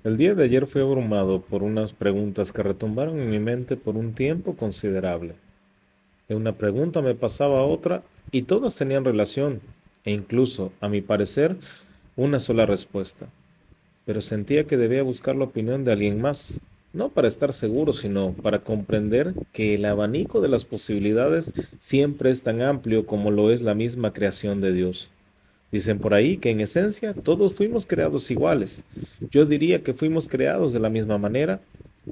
El día de ayer fui abrumado por unas preguntas que retumbaron en mi mente por un tiempo considerable. De una pregunta me pasaba a otra y todas tenían relación, e incluso, a mi parecer, una sola respuesta. Pero sentía que debía buscar la opinión de alguien más, no para estar seguro, sino para comprender que el abanico de las posibilidades siempre es tan amplio como lo es la misma creación de Dios. Dicen por ahí que en esencia todos fuimos creados iguales. Yo diría que fuimos creados de la misma manera,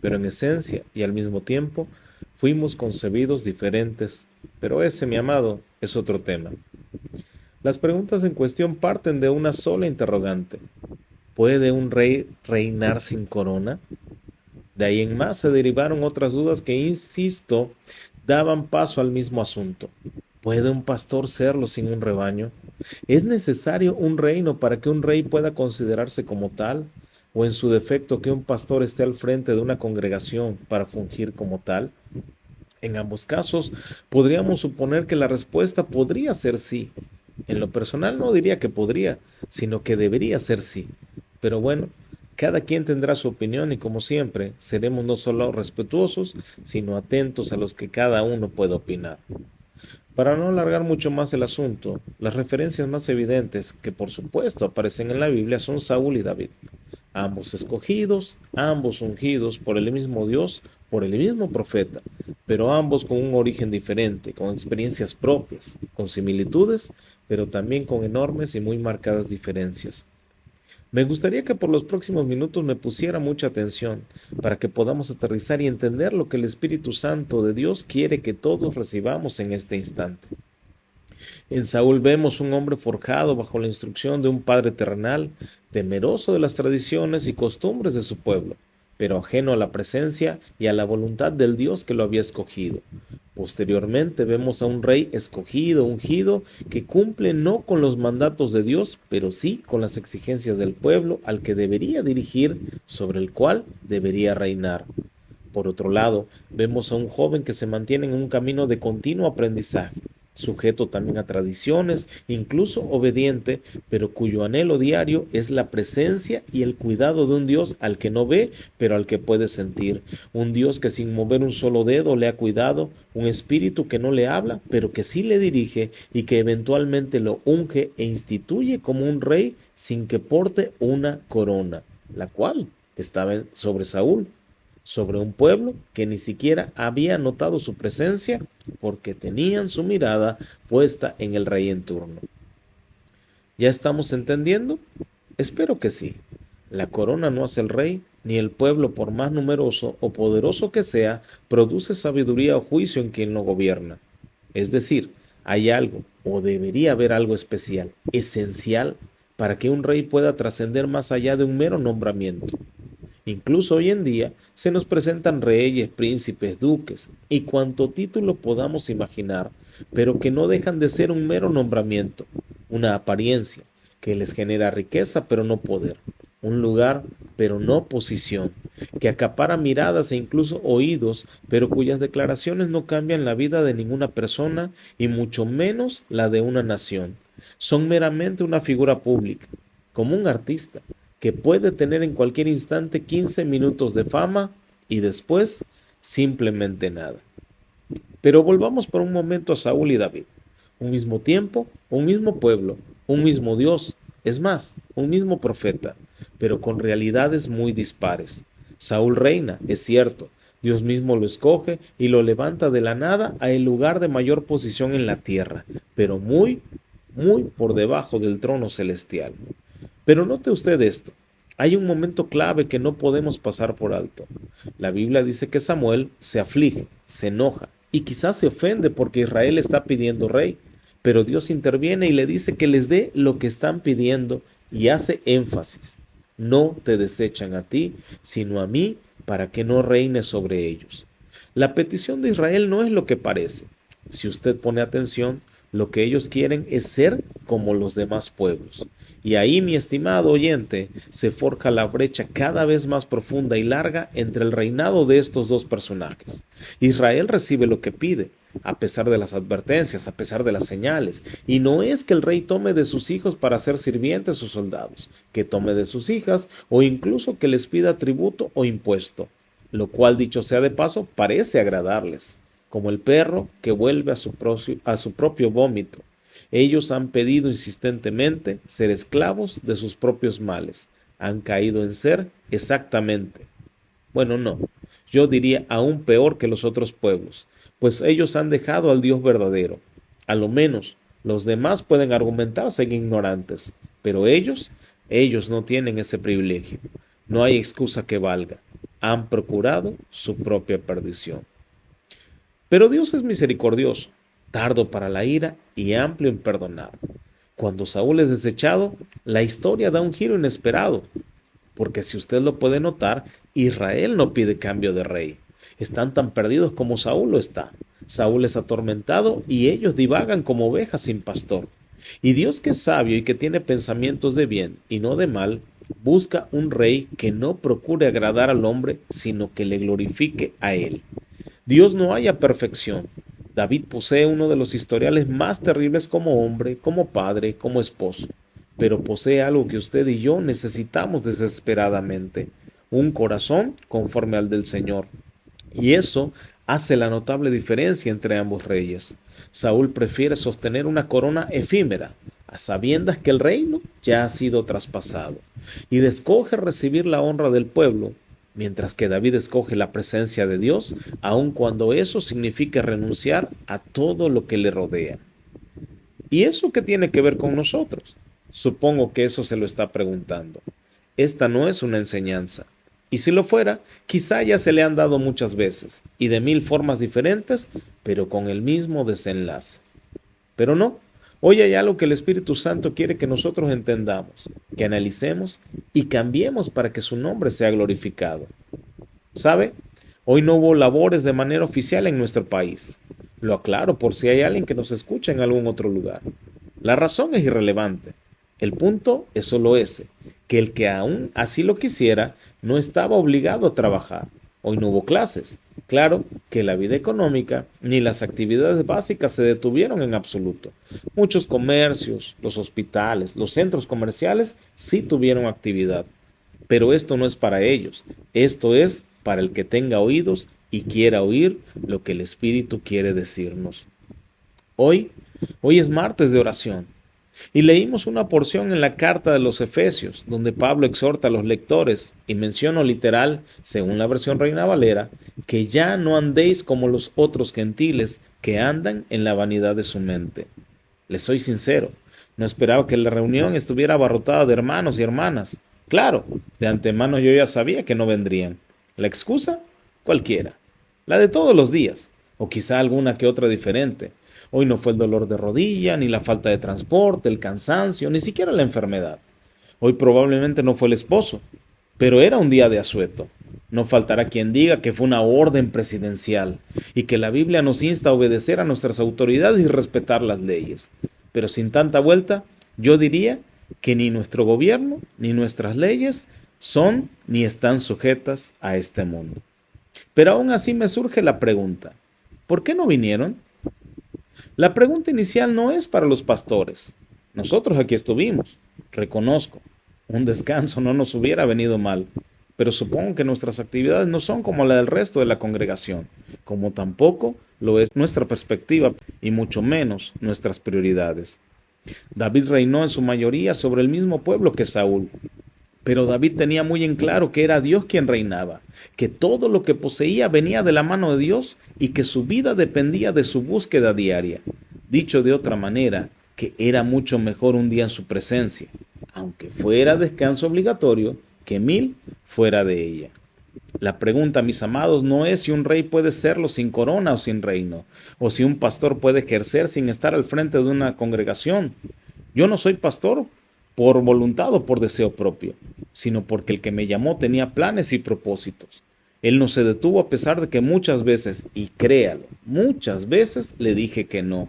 pero en esencia y al mismo tiempo fuimos concebidos diferentes. Pero ese, mi amado, es otro tema. Las preguntas en cuestión parten de una sola interrogante. ¿Puede un rey reinar sin corona? De ahí en más se derivaron otras dudas que, insisto, daban paso al mismo asunto. ¿Puede un pastor serlo sin un rebaño? ¿Es necesario un reino para que un rey pueda considerarse como tal? ¿O en su defecto que un pastor esté al frente de una congregación para fungir como tal? En ambos casos, podríamos suponer que la respuesta podría ser sí. En lo personal no diría que podría, sino que debería ser sí. Pero bueno, cada quien tendrá su opinión y como siempre, seremos no solo respetuosos, sino atentos a los que cada uno puede opinar. Para no alargar mucho más el asunto, las referencias más evidentes que por supuesto aparecen en la Biblia son Saúl y David, ambos escogidos, ambos ungidos por el mismo Dios, por el mismo profeta, pero ambos con un origen diferente, con experiencias propias, con similitudes, pero también con enormes y muy marcadas diferencias. Me gustaría que por los próximos minutos me pusiera mucha atención para que podamos aterrizar y entender lo que el Espíritu Santo de Dios quiere que todos recibamos en este instante. En Saúl vemos un hombre forjado bajo la instrucción de un padre terrenal, temeroso de las tradiciones y costumbres de su pueblo, pero ajeno a la presencia y a la voluntad del Dios que lo había escogido. Posteriormente vemos a un rey escogido, ungido, que cumple no con los mandatos de Dios, pero sí con las exigencias del pueblo al que debería dirigir, sobre el cual debería reinar. Por otro lado, vemos a un joven que se mantiene en un camino de continuo aprendizaje, sujeto también a tradiciones, incluso obediente, pero cuyo anhelo diario es la presencia y el cuidado de un Dios al que no ve, pero al que puede sentir, un Dios que sin mover un solo dedo le ha cuidado, un espíritu que no le habla, pero que sí le dirige y que eventualmente lo unge e instituye como un rey sin que porte una corona, la cual estaba sobre Saúl, sobre un pueblo que ni siquiera había notado su presencia porque tenían su mirada puesta en el rey en turno. ¿Ya estamos entendiendo? Espero que sí. La corona no hace el rey, ni el pueblo, por más numeroso o poderoso que sea, produce sabiduría o juicio en quien lo gobierna. Es decir, hay algo, o debería haber algo especial, esencial, para que un rey pueda trascender más allá de un mero nombramiento. Incluso hoy en día se nos presentan reyes, príncipes, duques y cuanto título podamos imaginar, pero que no dejan de ser un mero nombramiento, una apariencia que les genera riqueza pero no poder, un lugar pero no posición, que acapara miradas e incluso oídos, pero cuyas declaraciones no cambian la vida de ninguna persona y mucho menos la de una nación. Son meramente una figura pública, como un artista que puede tener en cualquier instante 15 minutos de fama y después simplemente nada. Pero volvamos por un momento a Saúl y David. Un mismo tiempo, un mismo pueblo, un mismo Dios, es más, un mismo profeta, pero con realidades muy dispares. Saúl reina, es cierto, Dios mismo lo escoge y lo levanta de la nada a el lugar de mayor posición en la tierra, pero muy, muy por debajo del trono celestial. Pero note usted esto. Hay un momento clave que no podemos pasar por alto. La Biblia dice que Samuel se aflige, se enoja y quizás se ofende porque Israel está pidiendo rey. Pero Dios interviene y le dice que les dé lo que están pidiendo y hace énfasis. No te desechan a ti, sino a mí, para que no reines sobre ellos. La petición de Israel no es lo que parece. Si usted pone atención, lo que ellos quieren es ser como los demás pueblos. Y ahí, mi estimado oyente, se forja la brecha cada vez más profunda y larga entre el reinado de estos dos personajes. Israel recibe lo que pide, a pesar de las advertencias, a pesar de las señales. Y no es que el rey tome de sus hijos para ser sirvientes o soldados, que tome de sus hijas o incluso que les pida tributo o impuesto, lo cual, dicho sea de paso, parece agradarles, como el perro que vuelve a su propio vómito. Ellos han pedido insistentemente ser esclavos de sus propios males. Han caído en ser exactamente, bueno, no, yo diría aún peor que los otros pueblos, pues ellos han dejado al Dios verdadero. A lo menos los demás pueden argumentar ser ignorantes, pero ellos no tienen ese privilegio. No hay excusa que valga. Han procurado su propia perdición. Pero Dios es misericordioso, tardo para la ira y amplio en perdonar. Cuando Saúl es desechado, la historia da un giro inesperado, porque si usted lo puede notar, Israel no pide cambio de rey. Están tan perdidos como Saúl lo está. Saúl es atormentado y ellos divagan como ovejas sin pastor. Y Dios, que es sabio y que tiene pensamientos de bien y no de mal, busca un rey que no procure agradar al hombre, sino que le glorifique a él. Dios no halla perfección. David posee uno de los historiales más terribles como hombre, como padre, como esposo, pero posee algo que usted y yo necesitamos desesperadamente, un corazón conforme al del Señor. Y eso hace la notable diferencia entre ambos reyes. Saúl prefiere sostener una corona efímera, a sabiendas que el reino ya ha sido traspasado, y escoge recibir la honra del pueblo, mientras que David escoge la presencia de Dios, aun cuando eso signifique renunciar a todo lo que le rodea. ¿Y eso qué tiene que ver con nosotros? Supongo que eso se lo está preguntando. Esta no es una enseñanza. Y si lo fuera, quizá ya se le han dado muchas veces, y de mil formas diferentes, pero con el mismo desenlace. Pero no, hoy hay algo que el Espíritu Santo quiere que nosotros entendamos, que analicemos y cambiemos para que su nombre sea glorificado. ¿Sabe? Hoy no hubo labores de manera oficial en nuestro país. Lo aclaro por si hay alguien que nos escucha en algún otro lugar. La razón es irrelevante. El punto es solo ese, que el que aún así lo quisiera no estaba obligado a trabajar. Hoy no hubo clases. Claro que la vida económica ni las actividades básicas se detuvieron en absoluto. Muchos comercios, los hospitales, los centros comerciales sí tuvieron actividad. Pero esto no es para ellos. Esto es para el que tenga oídos y quiera oír lo que el Espíritu quiere decirnos. Hoy es martes de oración. Y leímos una porción en la carta de los Efesios, donde Pablo exhorta a los lectores, y menciono literal, según la versión Reina Valera, que ya no andéis como los otros gentiles que andan en la vanidad de su mente. Les soy sincero, no esperaba que la reunión estuviera abarrotada de hermanos y hermanas. Claro, de antemano yo ya sabía que no vendrían. ¿La excusa? Cualquiera. La de todos los días, o quizá alguna que otra diferente. Hoy no fue el dolor de rodilla, ni la falta de transporte, el cansancio, ni siquiera la enfermedad. Hoy probablemente no fue el esposo, pero era un día de asueto. No faltará quien diga que fue una orden presidencial y que la Biblia nos insta a obedecer a nuestras autoridades y respetar las leyes. Pero sin tanta vuelta, yo diría que ni nuestro gobierno ni nuestras leyes son ni están sujetas a este mundo. Pero aún así me surge la pregunta, ¿por qué no vinieron? La pregunta inicial no es para los pastores. Nosotros aquí estuvimos, reconozco. Un descanso no nos hubiera venido mal, pero supongo que nuestras actividades no son como la del resto de la congregación, como tampoco lo es nuestra perspectiva y mucho menos nuestras prioridades. David reinó en su mayoría sobre el mismo pueblo que Saúl, pero David tenía muy en claro que era Dios quien reinaba, que todo lo que poseía venía de la mano de Dios y que su vida dependía de su búsqueda diaria. Dicho de otra manera, que era mucho mejor un día en su presencia, aunque fuera descanso obligatorio, que 1000 fuera de ella. La pregunta, mis amados, no es si un rey puede serlo sin corona o sin reino, o si un pastor puede ejercer sin estar al frente de una congregación. Yo no soy pastor por voluntad o por deseo propio, sino porque el que me llamó tenía planes y propósitos. Él no se detuvo a pesar de que muchas veces, y créalo, muchas veces le dije que no.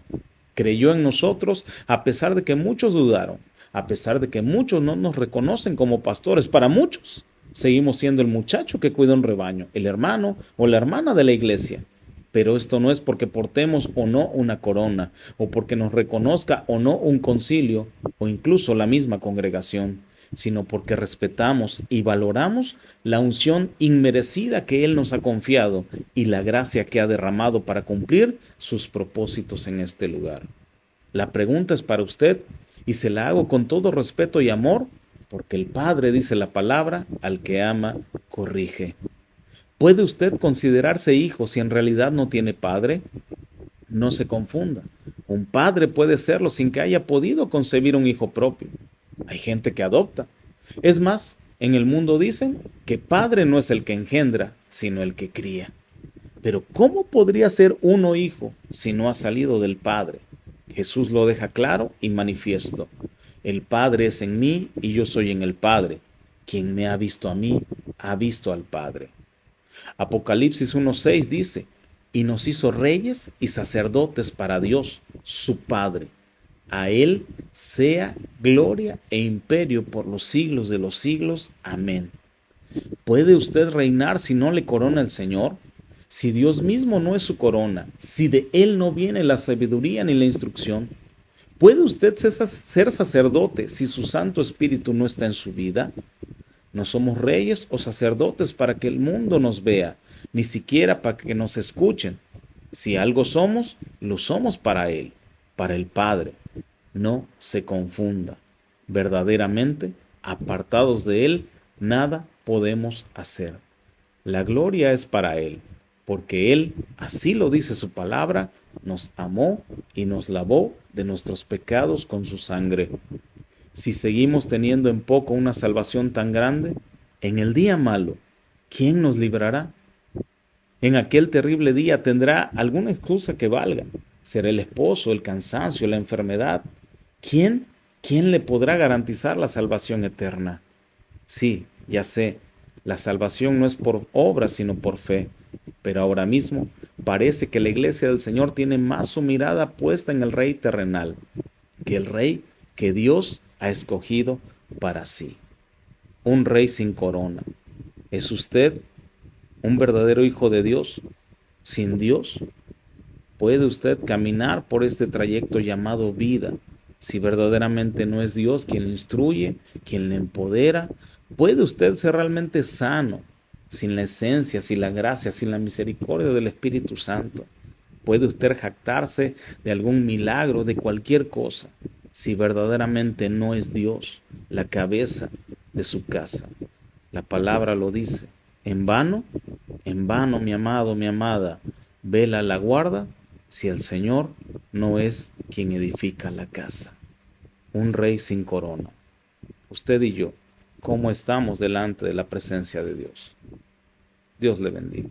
Creyó en nosotros a pesar de que muchos dudaron, a pesar de que muchos no nos reconocen como pastores. Para muchos, seguimos siendo el muchacho que cuida un rebaño, el hermano o la hermana de la iglesia. Pero esto no es porque portemos o no una corona, o porque nos reconozca o no un concilio, o incluso la misma congregación, sino porque respetamos y valoramos la unción inmerecida que Él nos ha confiado y la gracia que ha derramado para cumplir sus propósitos en este lugar. La pregunta es para usted y se la hago con todo respeto y amor, porque el Padre dice la palabra, al que ama, corrige. ¿Puede usted considerarse hijo si en realidad no tiene padre? No se confunda. Un padre puede serlo sin que haya podido concebir un hijo propio. Hay gente que adopta. Es más, en el mundo dicen que padre no es el que engendra, sino el que cría. Pero ¿cómo podría ser uno hijo si no ha salido del Padre? Jesús lo deja claro y manifiesto. El Padre es en mí y yo soy en el Padre. Quien me ha visto a mí, ha visto al Padre. Apocalipsis 1:6 dice, y nos hizo reyes y sacerdotes para Dios, su Padre. A Él sea gloria e imperio por los siglos de los siglos. Amén. ¿Puede usted reinar si no le corona el Señor? Si Dios mismo no es su corona, si de Él no viene la sabiduría ni la instrucción, ¿puede usted ser sacerdote si su Santo Espíritu no está en su vida? No somos reyes o sacerdotes para que el mundo nos vea, ni siquiera para que nos escuchen. Si algo somos, lo somos para Él, para el Padre. No se confunda. Verdaderamente, apartados de Él, nada podemos hacer. La gloria es para Él, porque Él, así lo dice su palabra, nos amó y nos lavó de nuestros pecados con su sangre. Si seguimos teniendo en poco una salvación tan grande, en el día malo, ¿quién nos librará? En aquel terrible día tendrá alguna excusa que valga. Será el esposo, el cansancio, la enfermedad. ¿Quién? ¿Quién le podrá garantizar la salvación eterna? Sí, ya sé, la salvación no es por obra, sino por fe. Pero ahora mismo parece que la iglesia del Señor tiene más su mirada puesta en el Rey terrenal, que el Rey que Dios ha escogido para sí. Un rey sin corona. ¿Es usted un verdadero hijo de Dios? Sin Dios, ¿puede usted caminar por este trayecto llamado vida si verdaderamente no es Dios quien le instruye, quien le empodera? ¿Puede usted ser realmente sano sin la esencia, sin la gracia, sin la misericordia del Espíritu Santo? ¿Puede usted jactarse de algún milagro, de cualquier cosa, si verdaderamente no es Dios la cabeza de su casa? La palabra lo dice. En vano, mi amado, mi amada, vela la guarda, si el Señor no es quien edifica la casa. Un rey sin corona. Usted y yo, ¿cómo estamos delante de la presencia de Dios? Dios le bendiga.